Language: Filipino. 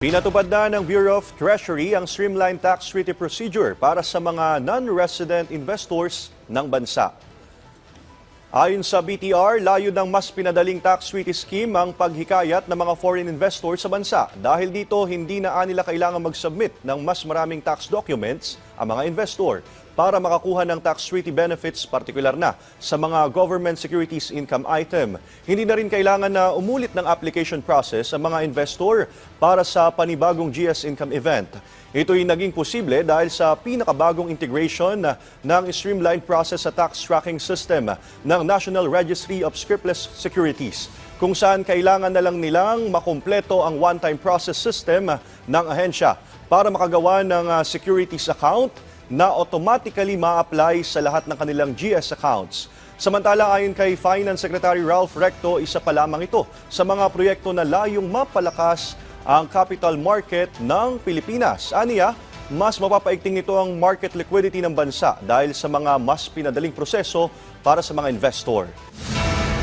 Pinatupad na ng Bureau of Treasury ang streamlined tax treaty procedure para sa mga non-resident investors ng bansa. Ayon sa BTR, layo ng mas pinadaling tax treaty scheme ang paghikayat ng mga foreign investors sa bansa. Dahil dito, hindi na nila kailangan mag-submit ng mas maraming tax documents ang mga investor para makakuha ng tax treaty benefits, partikular na sa mga government securities income item. Hindi na rin kailangan na umulit ng application process ang mga investor para sa panibagong GS income event. Ito'y naging posible dahil sa pinakabagong integration ng streamlined process sa tax tracking system ng National Registry of Scriptless Securities, kung saan kailangan na lang nilang makumpleto ang one-time process system ng ahensya para makagawa ng securities account na automatically ma-apply sa lahat ng kanilang GS accounts. Samantala, ayon kay Finance Secretary Ralph Recto, isa pa lamang ito sa mga proyekto na layong mapalakas ang capital market ng Pilipinas. Aniya, mas mapapaigting nito ang market liquidity ng bansa dahil sa mga mas pinadaling proseso para sa mga investor.